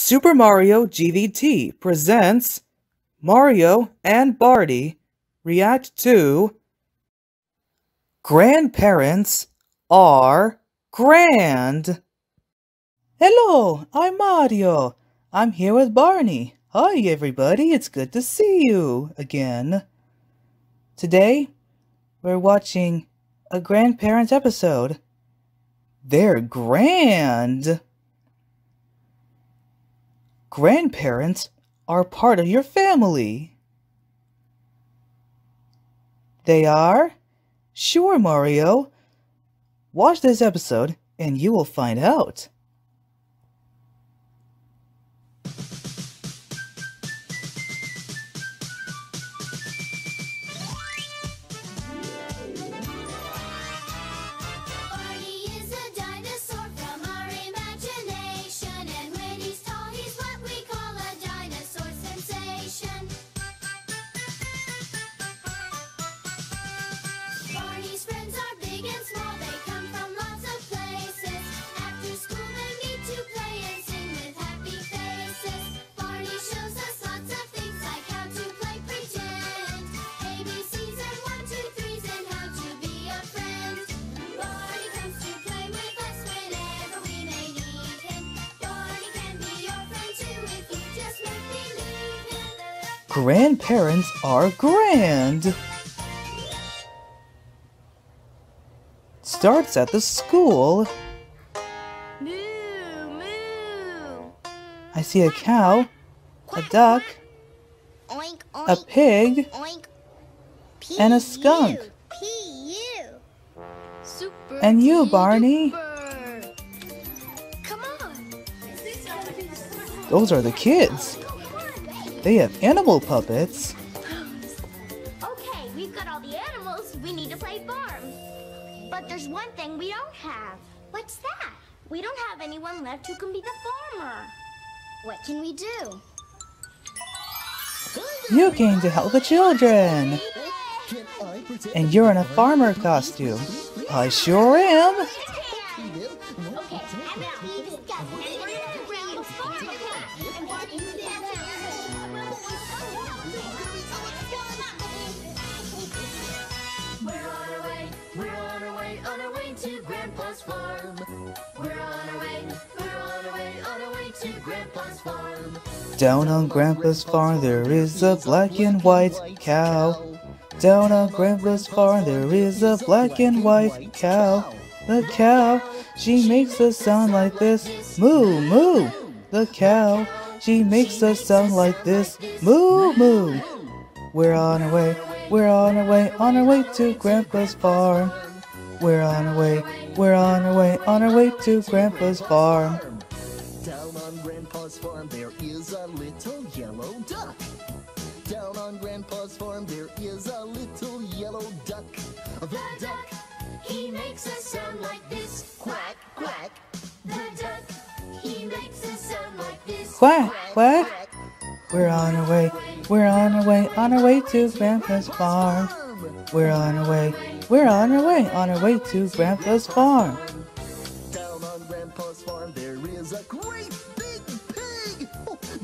Super Mario GVT presents Mario and Barney react to Grandparents Are Grand. Hello, I'm Mario. I'm here with Barney. Hi everybody, it's good to see you again. Today, we're watching a grandparents episode. They're grand. Grandparents are part of your family. They are? Sure, Mario. Watch this episode and you will find out. Grandparents are grand. Starts at the school. Moo, moo. I see a cow, a duck, Oink, oink, a pig, oink. and a skunk. P.U. Super And you, Barney. duper. Come on. Those are the kids. They have animal puppets. Okay, we've got all the animals. We need to play farm. But there's one thing we don't have. What's that? We don't have anyone left who can be the farmer. What can we do? You came to help the children. And you're in a farmer costume. I sure am. Okay, and now we discuss. And we're gonna bring the farm and Barney We're on our way to Grandpa's farm. We're on our way to Grandpa's farm. Down on Grandpa's farm there is a black and white cow. Down on Grandpa's farm there is a black and white cow. The cow, she makes a sound like this. Moo, moo. The cow, she makes a sound like this. Moo, moo. We're on our way to Grandpa's farm. We're on our way to Grandpa's farm. Down on Grandpa's farm there is a little yellow duck. Down on Grandpa's farm there is a little yellow duck. The duck, he makes a sound like this. Quack, quack. The duck, he makes a sound like this. Quack, quack. We're on our way to Grandpa's farm. We're on our way to Grandpa's farm. Down on Grandpa's farm there is a great big pig.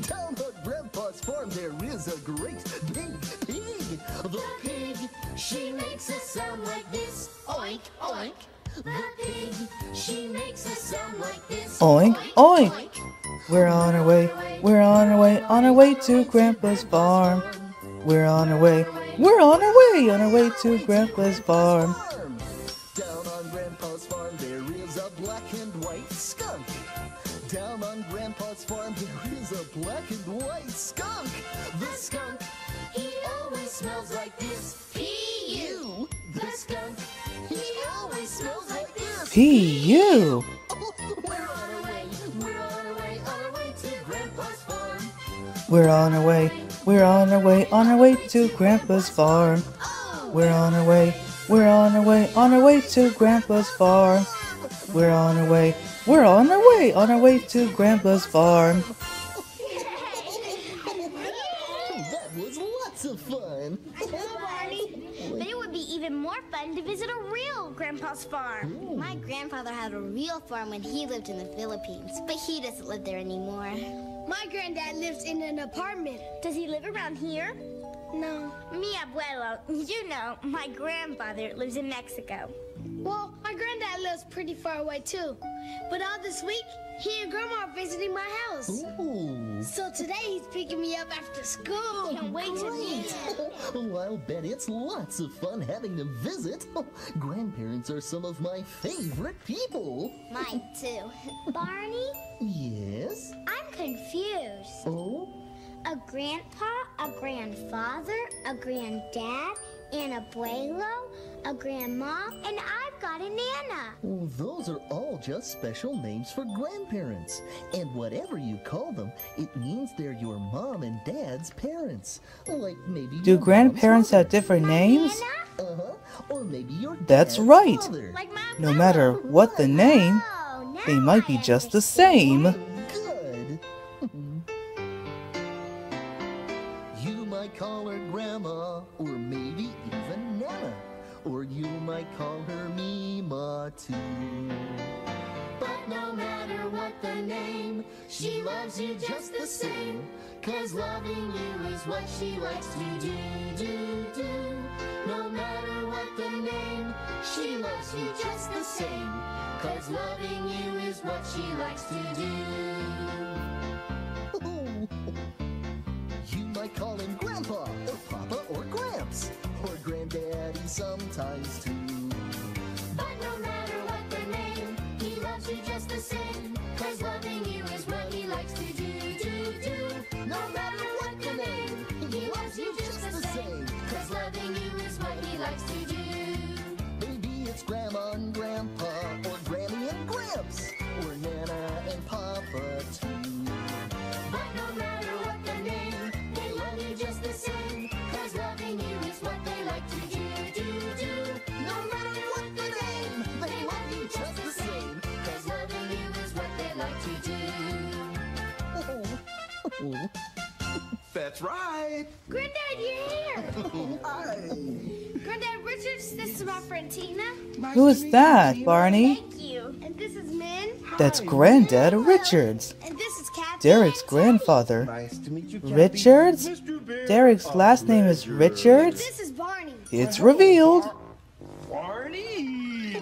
Down on Grandpa's farm there is a great big pig. The pig, she makes a sound like this. Oink, oink. The pig, she makes a sound like this. Oink, oink. We're on our way to Grandpa's farm. We're on our way to Grandpa's farm. Down on Grandpa's farm there is a black and white skunk. Down on Grandpa's farm there is a black and white skunk. The skunk, he always smells like this. P.U. The skunk, he always smells like this. P.U. We're on our way to Grandpa's farm. We're on our way to Grandpa's farm. We're on our way to Grandpa's farm. We're on our way to Grandpa's farm. That was lots of fun. Barney. But it would be even more more fun to visit a real grandpa's farm. Ooh. My grandfather had a real farm when he lived in the Philippines, but he doesn't live there anymore. My granddad lives in an apartment. Does he live around here? No. Mi abuelo, you know, my grandfather lives in Mexico. Well, my granddad lives pretty far away too. But all this week, he and Grandma are visiting my house. Ooh. So today he's picking me up after school. Can't wait to meet him. Oh, I'll bet it's lots of fun having them visit. Grandparents are some of my favorite people. Mine too. Barney, Yes? I'm confused. Oh? A grandpa, a grandfather, a granddad, an abuelo, a grandma, and I've got a nana. Well, those are all just special names for grandparents. And whatever you call them, it means they're your mom and dad's parents. Like maybe Do your grandparents mom's have different names? mother. Uh-huh. Or maybe your That's dad's right. father. Like my No matter what the name, Oh, now they might be I just the understand. same. Good. You might call her Grandma, or maybe even Nana. Or you might call her Mima too. But no matter what the name, she loves you just the same. 'Cause loving you is what she likes to do. No matter what the name, she loves you just the same. 'Cause loving you is what she likes to do. You might call him Grandpa, or Papa, or Gramps, or Granddaddy sometimes too. But no matter what the name, he loves you just the same. 'Cause loving you is what he likes to do. No matter what the name, he loves you just the same. 'Cause loving you is what he likes to do. Maybe it's Grandma and Grandpa, or Grammy and Gramps, or Nana and Papa too. But no matter what the name, they love you just the same. 'Cause loving you is what they like to do. No matter what the name, they love you just the same. 'Cause loving you is what they like to do. That's right. Granddad, you're here. Hi. Granddad Richards, this is my friend Tina. Nice Who to is meet that, you, Barney? Thank you. And this is Min. That's Granddad Richards, And this is Kathy. Derek's grandfather. Nice to meet you, Kathy. Richards? Mr. Bear. Derek's A last name is pleasure. Richards? This is Barney. It's revealed. Barney.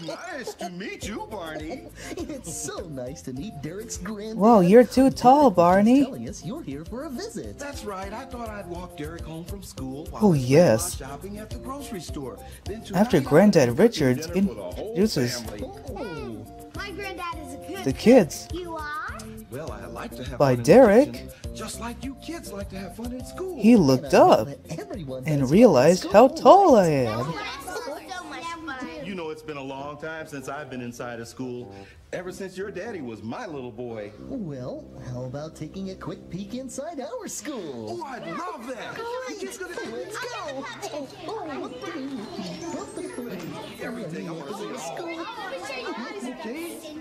Nice to meet you, Barney. It's so nice to meet Derek's granddad. Whoa, you're too tall, Just Barney. telling us you're here for a visit. That's right. I thought I'd walk Derek home from school while Oh, I spent yes. my shopping at the grocery store. Then After tonight, Granddad I'll be cooking Richards dinner for the whole introduces family. Oh, My granddad is a good the kids You are? Well, I like to have by fun in Derek. the kitchen, just like you kids like to have fun in school. He looked up everyone and has realized fun how at school. tall I am. So much fun. You know, it's been a long time since I've been inside of school. Ever since your daddy was my little boy. Well, how about taking a quick peek inside our school? Oh, I'd love that. You kids gonna Let's go. everything. I want to see it all. Okay.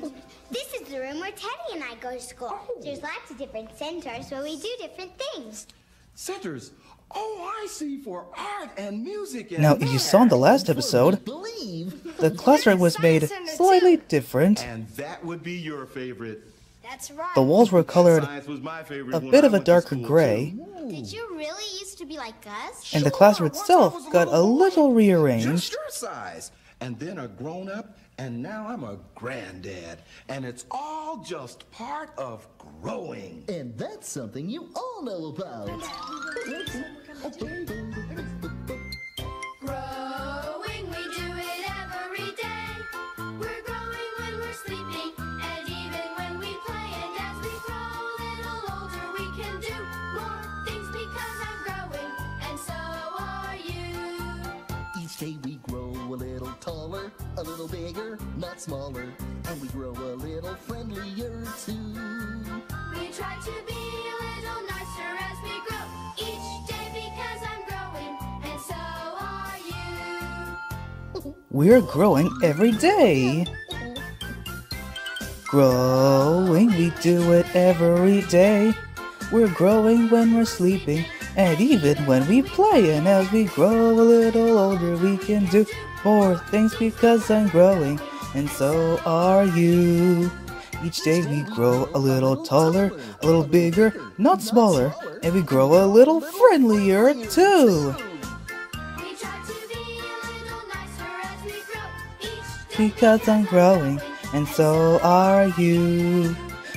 This is the room where Teddy and I go to school. There's lots of different centers where we do different things. Centers. Oh, I see, for art and music and Now, you saw in the last episode, Believe. the classroom was made slightly different. And that would be your favorite. That's right. The walls were colored Science was my favorite a when bit I of a went to darker school, gray, too. Did you really used to be like us? and the classroom itself got a little Just rearranged. your size. And then a grown-up, and now I'm a granddad. And it's all just part of growing. And that's something you all know about. Growing, we do it every day. We're growing when we're sleeping, and even when we play. And as we grow a little older, we can do more things because I'm growing, and so are you. Each day we grow a little taller, a little bigger, not smaller, and we grow a little friendlier too. We try to be a little nicer as we grow each day because I'm growing, and so are you. We're growing every day. Growing, we do it every day. We're growing when we're sleeping, and even when we play. And as we grow a little older, we can do More things because I'm growing, and so are you. Each day we grow a little taller, a little bigger, not smaller, and we grow a little friendlier too. We try to be a little nicer as we grow each day. Because I'm growing, and so are you.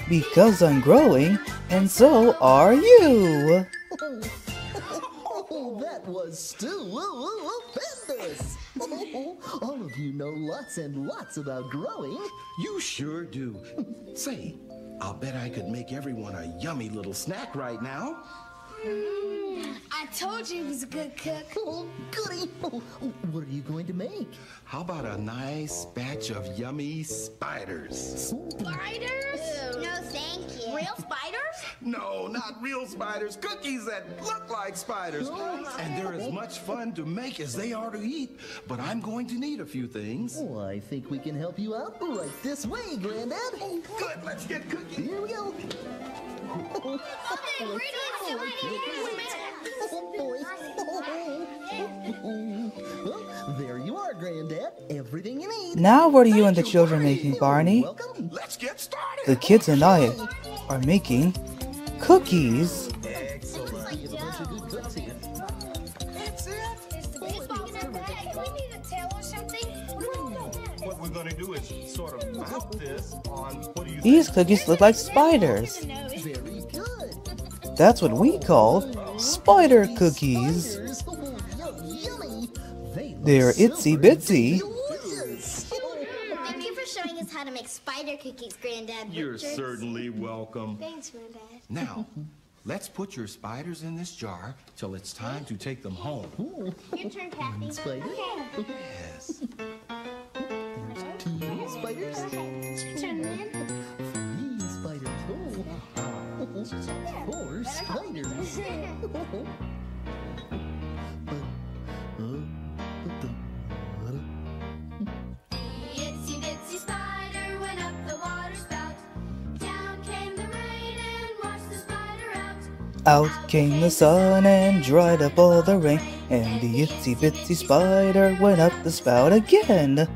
Because I'm growing, and so are you. Oh, that was stupendous! All of you know lots and lots about growing. You sure do. Say, I'll bet I could make everyone a yummy little snack right now. I told you he was a good cook. Oh, goody! What are you going to make? How about a nice batch of yummy spiders? Spiders? No, thank you. Real spiders? No, not real spiders. Cookies that look like spiders. And they're as much fun to make as they are to eat. But I'm going to need a few things. Oh, I think we can help you out right this way, Granddad. Good, let's get cooking. Here we go. Oh, Well, there you are, Granddad. Everything you need. Now what are you and the children making, Barney? Welcome. Let's get started. The kids and I are making cookies. Excellent. We have a bunch of good cooks here. That's it. Is the baseball still back? We need a tail or something. What we're going to do is sort of mount this on, what do you These cookies look like spiders. Very good. That's what we call spider cookies. Spiders. Oh, yummy. They look They're so itsy bitsy. delicious. Thank you for showing us how to make spider cookies, Granddad. You're Richards. certainly welcome. Thanks, Granddad. Now, let's put your spiders in this jar till it's time to take them home. Your turn, Kathy. Spider. Yes. There's 2 spiders. It's your turn, man. 3 spiders. Oh. 4 spiders. Itsy bitsy spider went up the water spout. Down came the rain and washed the spider out. Out came the sun and dried up all the rain, and the itsy bitsy spider went up the spout again.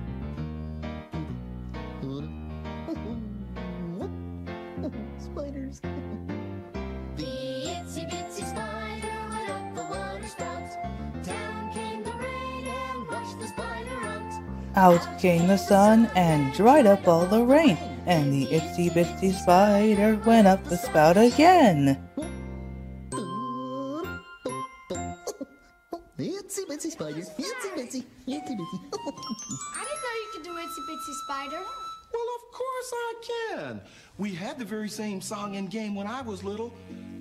Spiders. The itsy bitsy spider went up the water spout. Down came the rain and washed the spider out. Out came the sun and dried up all the rain, and the itsy bitsy spider went up the spout again. Itsy bitsy spider. Itsy bitsy. Itsy bitsy. I didn't know you could do itsy bitsy spider. Well, of course I can. We had the very same song and game when I was little.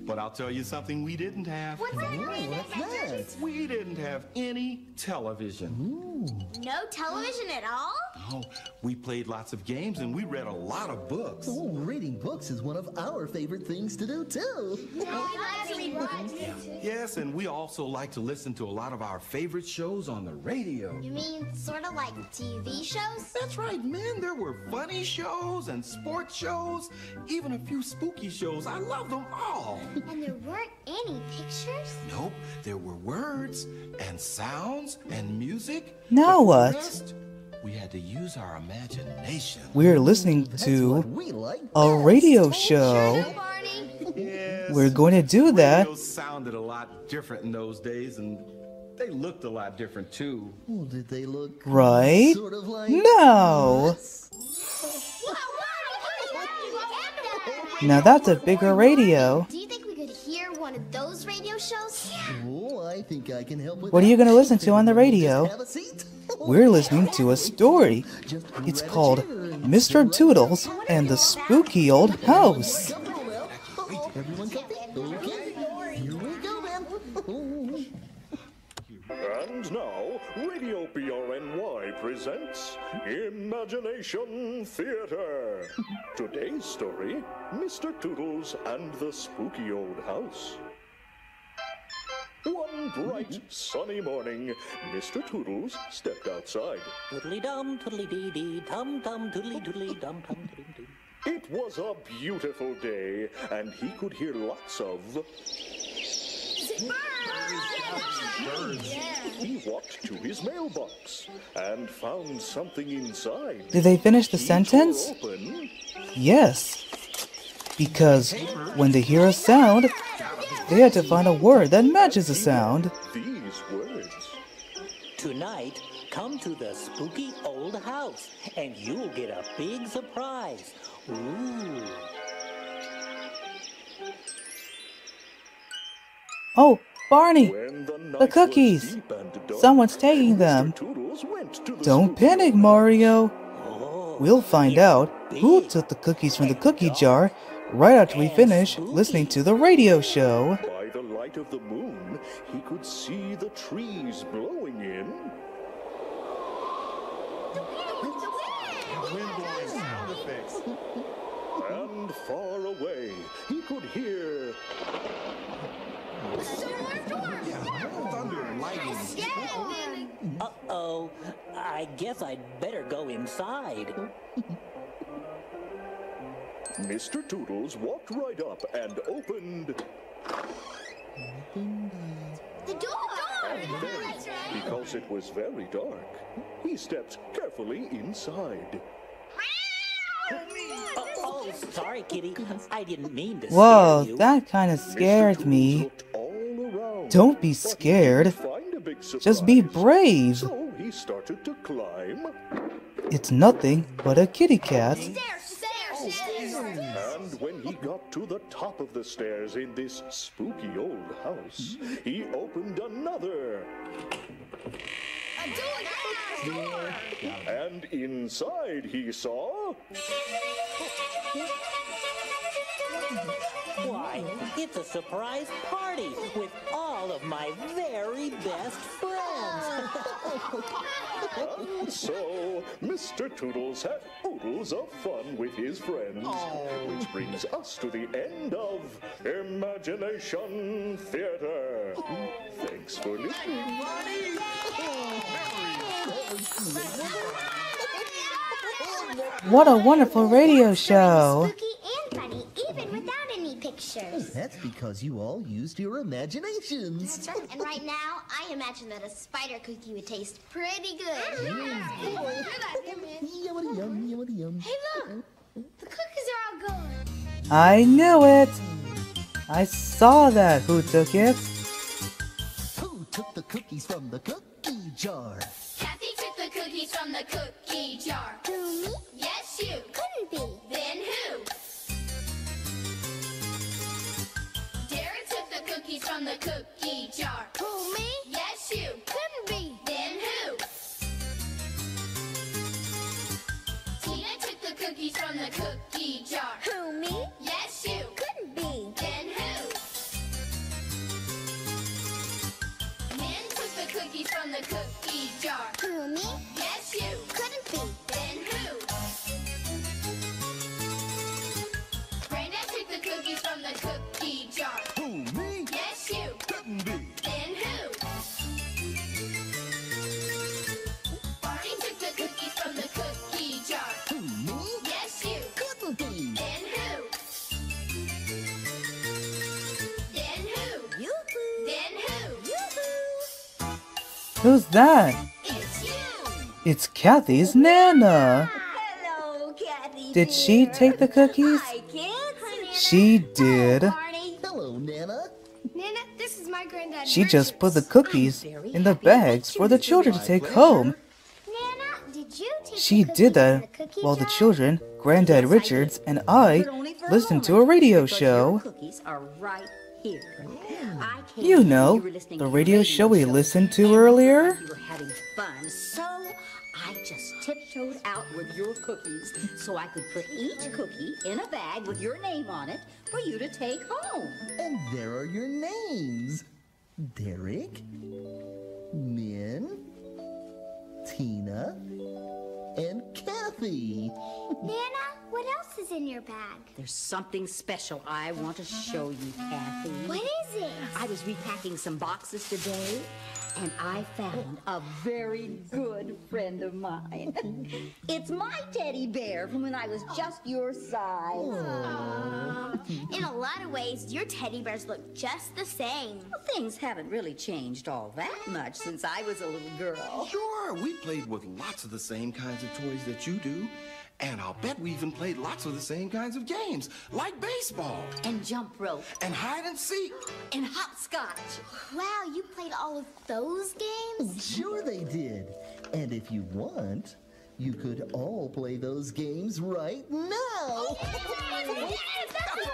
But I'll tell you something we didn't have. What's that? We didn't have any television. No television at all? Oh, we played lots of games and we read a lot of books. Oh, reading books is one of our favorite things to do, too. Yes, and we also like to listen to a lot of our favorite shows on the radio. You mean sort of like TV shows? That's right, man. There were funny shows and sports shows, even a few spooky shows. I love them all. And there weren't any pictures? Nope, there were words and sounds and music. Now But for the what? rest, we had to use our imagination. We're listening That's to what we like a best. radio show. Barney? Yes. We're going to do that. Radios sounded a lot different in those days, and they looked a lot different too. Oh, did they look Right? sort of like No! Now that's a bigger radio. Do you think we could hear one of those radio shows? Oh, I think I can help with What are you that. going to listen to on the radio? Just have a seat. We're listening to a story. Just It's grab a called chair and Mr. Toodles and the Spooky Old House. comfortable now. Everyone comfy? Okay. Here we go, then. And now, Radio BRNY presents Imagination Theater. Today's story, Mr. Toodles and the Spooky Old House. One bright, sunny morning, Mr. Toodles stepped outside. Toodly-dum, toodly-dee-dee, tum-tum, toodly-doodly-dum, tum-toodly-doo. It was a beautiful day, and he could hear lots of He walked to his mailbox and found something inside. Did they finish the sentence? Open. Yes. Because when they hear a sound, they had to find a word that matches the sound. These words. Tonight, come to the spooky old house, and you'll get a big surprise. Ooh. Oh, Barney! When the night The cookies! was deep and dark, Someone's taking them. Mr. Toodles went to the Don't spooky panic, old Mario. Oh, We'll find it's out who big. took the cookies from the cookie jar right after we finish listening to the radio show. By the light of the moon, he could see the trees blowing in. Wind-blowing sound effects. And far away, he could hear Thunder and lightning. Uh-oh. I guess I'd better go inside. Mr. Toodles walked right up and opened. The door! And then, because it was very dark, he stepped carefully inside. Oh, sorry, Kitty. I didn't mean to Whoa, scare you. that kind of scared Mr. me. Toodles looked all around, Don't be but he scared. couldn't find a big Just be surprise. brave. So he started to climb. It's nothing but a kitty cat. And when he got to the top of the stairs in this spooky old house, he opened another. And inside he saw Why, it's a surprise party with all of my very best friends. And so Mr. Toodles had oodles of fun with his friends. Which brings us to the end of Imagination Theater. Thanks for listening. What a wonderful radio show. Spooky and funny, even without any pictures. That's because you all used your imaginations. That's right. And right now, I imagine that a spider cookie would taste pretty good. Yummy yum, yummy yum. Hey, look! The cookies are all gone. I knew it. I saw that. Who took it? Who took the cookies from the cookie jar? Kathy took the cookies from the cookie jar. Who, me? Yes, you. Couldn't be. Then who? Darren took the cookies from the cookie jar. Who, me? Yes, you. Couldn't be. Then who? Tina took the cookies from the cookie jar. Who, me? Yes, you. Couldn't be. Then who? Min took the cookies from the cookie jar. Who, me? Yes, you. Couldn't be. Then who? Brenda took the cookies from the cookie jar. Who, me? Yes, you. Couldn't be. Then who? Barney took the cookies from the cookie jar. Who, me? Yes, you. Couldn't be. Then who? Then who? Yoo-hoo. Then who? Yoo-hoo. Who's that? It's you. It's Kathy's Nana. Hello, Kathy. Did she take the cookies? Hi, kids. She did. Barney. Hello, Nana. Nana, this is my granddad. She just put the cookies in the bags for the children to take home. Nana, did you take She the did cookies from that the cookie while the jar? children, Granddad Richards, and I listened to a radio show. Cookies are right here. I came You here, know, were listening the to radio show we listened to earlier. You were having fun, so I just tiptoed out with your cookies so I could put each cookie in a bag with your name on it for you to take home. And there are your names. Derek, Min, Tina, and Kathy. Nana, what else else is in your bag? There's something special I want to show you, Kathy. What is it? I was repacking some boxes today, and I found a very good friend of mine. It's my teddy bear from when I was just your size. In a lot of ways, your teddy bears look just the same. Well, things haven't really changed all that much since I was a little girl. Sure, we played with lots of the same kinds of toys that you do. And I'll bet we even played lots of the same kinds of games, like baseball. And jump rope. And hide and seek. And hopscotch. Wow, you played all of those games? Sure they did. And if you want, you could all play those games right now. That's a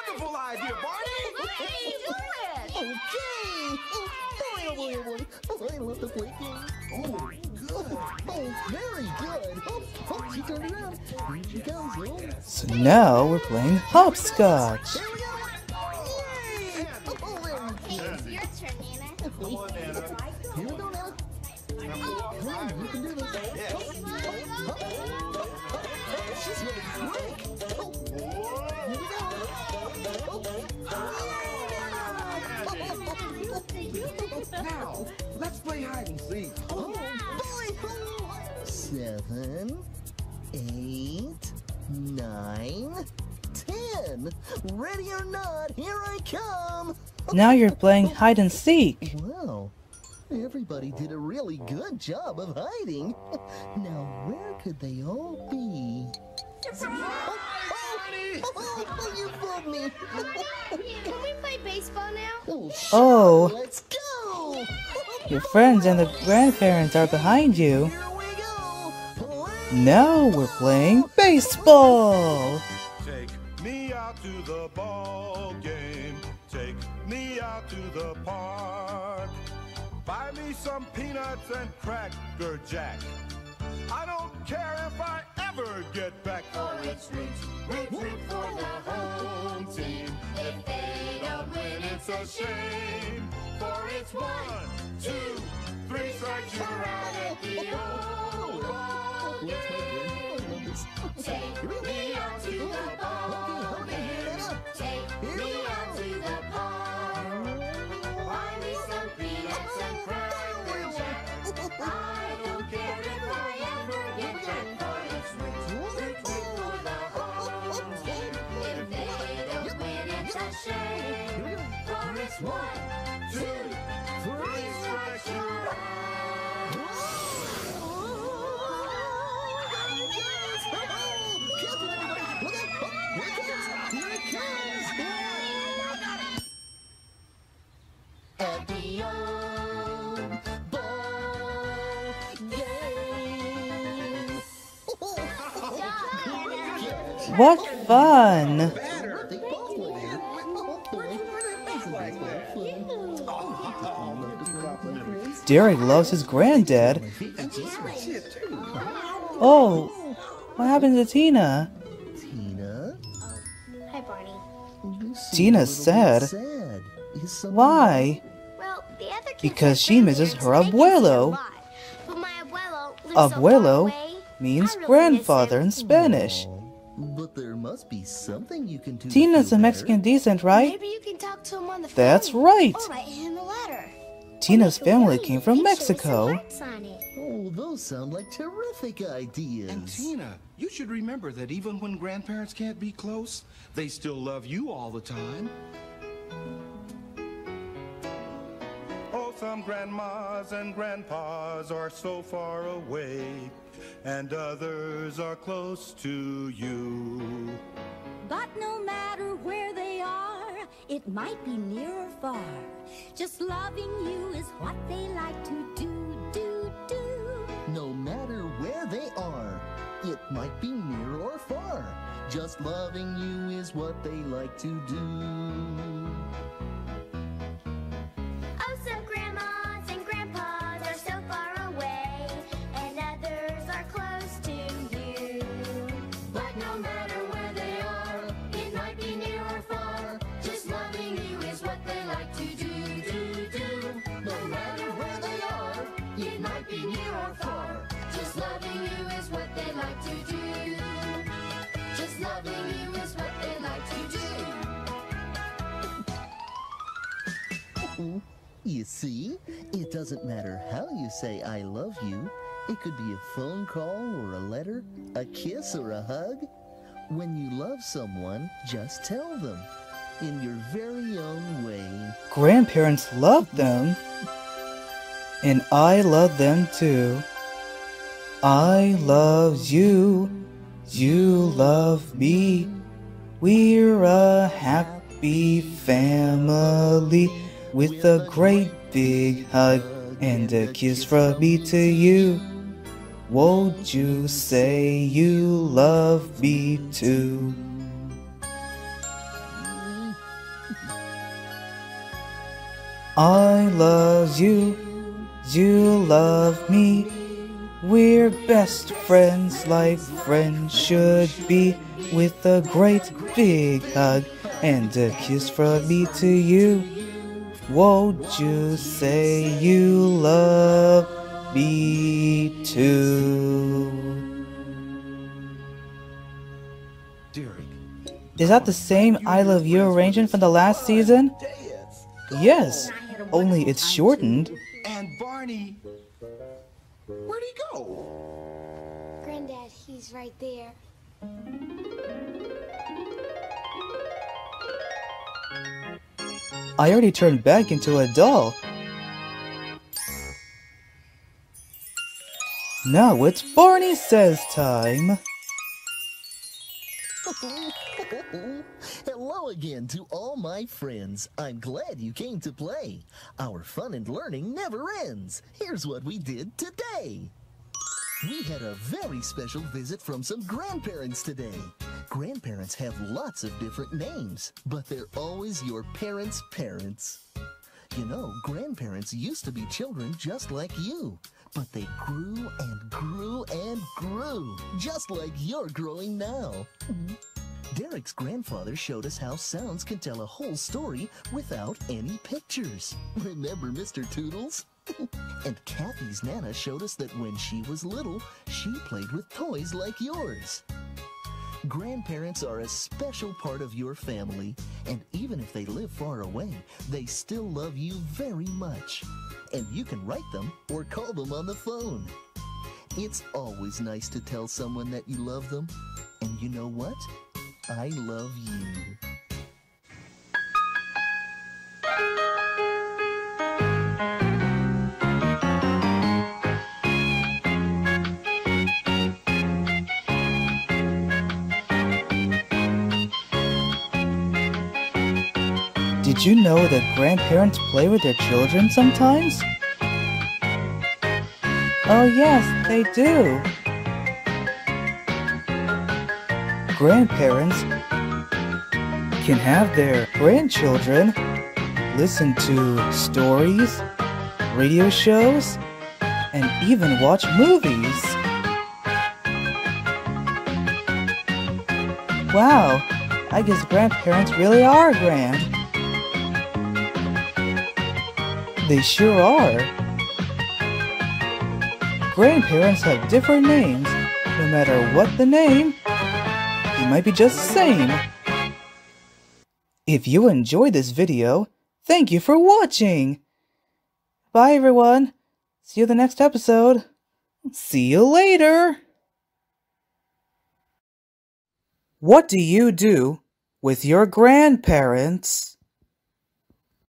wonderful idea, Barney! Hey, do it! Okay. Oh, boy, oh, boy, oh, boy. I love to play games. Oh, good. Oh, very good. Oh, she turned around. Here she comes. Oh. So now we're playing hopscotch. There we go. Yay! Oh, there we go. It's your turn, Nana. Come on, Nana. Here we go, Nana. Come on, you can do this. She's really quick. Here we go. Now, let's play hide and seek. Oh, boy. 7, 8, 9, 10. Ready or not, here I come. Now you're playing hide and seek. Wow, everybody did a really good job of hiding. Now, where could they all be? Oh, you fooled me. Can we play baseball now? Oh, sure. Oh. Let's go. Your friends and the grandparents are behind you. Here we go. Now we're playing baseball. Take me out to the ball game. Take me out to the park. Buy me some peanuts and Cracker Jack. I don't care if I ever get back. For it's root for the home team. If they don't win, it's a shame. For it's 1, 2, 3 strikes, you're out at the old ball game. Take me out to the ball game. Take me out to the park. Buy me some peanuts and Cracker Jack. I don't care if I ever get back. For it's root for the home team. If they don't win, it's a shame. For it's 1, 2, 3 strikes, you're out. At the old ball game. What fun! Derek loves his granddad. Oh, what happened to Tina? Tina? Hi, Barney. Tina's sad. Why? Well, the other kids Because have she misses families, her so they can see a abuelo. lot. But my abuelo lives so far Abuelo away, means I really grandfather in miss him. Spanish. But there must be something you can do. to Tina's feel a Mexican better. descent, right? Maybe you can talk to him on the phone. That's right. Or write him a letter. Tina's family came from Picture with some Mexico. hearts on it. Oh, those sound like terrific ideas. And Tina, you should remember that even when grandparents can't be close, they still love you all the time. Oh, some grandmas and grandpas are so far away, and others are close to you. But no matter where they are, it might be near or far. Just loving you is what they like to do. No matter where they are, it might be near or far. Just loving you is what they like to do. Oh, some grandmas and grandpas are so far away, and others are close to you. But no matter where they are, it might be near or far. Just loving you is what they like to do. No matter where they are, it might be near or far. Just loving you is what they like to do. Just loving You see, it doesn't matter how you say I love you. It could be a phone call or a letter, a kiss or a hug. When you love someone, just tell them in your very own way. Grandparents love them, and I love them too. I love you, you love me. We're a happy family with a great big hug and a kiss from me to you. Won't you say you love me too? I love you, you love me. We're best friends like friends should be, with a great big hug and a kiss from me to you. Won't you say you love me too? Derek. Is that the same I Love You arrangement from the last season? Yes, only it's shortened. And Barney, where'd he go? Granddad, he's right there. I already turned back into a doll. Now it's Barney Says time. Hello again to all my friends. I'm glad you came to play. Our fun and learning never ends. Here's what we did today. We had a very special visit from some grandparents today. Grandparents have lots of different names, but they're always your parents' parents. You know, grandparents used to be children just like you, but they grew and grew and grew, just like you're growing now. Derek's grandfather showed us how sounds can tell a whole story without any pictures. Remember Mr. Toodles? And Kathy's Nana showed us that when she was little, she played with toys like yours. Grandparents are a special part of your family, and even if they live far away, they still love you very much. And you can write them or call them on the phone. It's always nice to tell someone that you love them. And you know what? I love you. Did you know that grandparents play with their children sometimes? Oh yes, they do. Grandparents can have their grandchildren listen to stories, radio shows, and even watch movies. Wow, I guess grandparents really are grand. They sure are. Grandparents have different names. No matter what the name, they might be just the same. If you enjoyed this video, thank you for watching. Bye everyone. See you in the next episode. See you later. What do you do with your grandparents?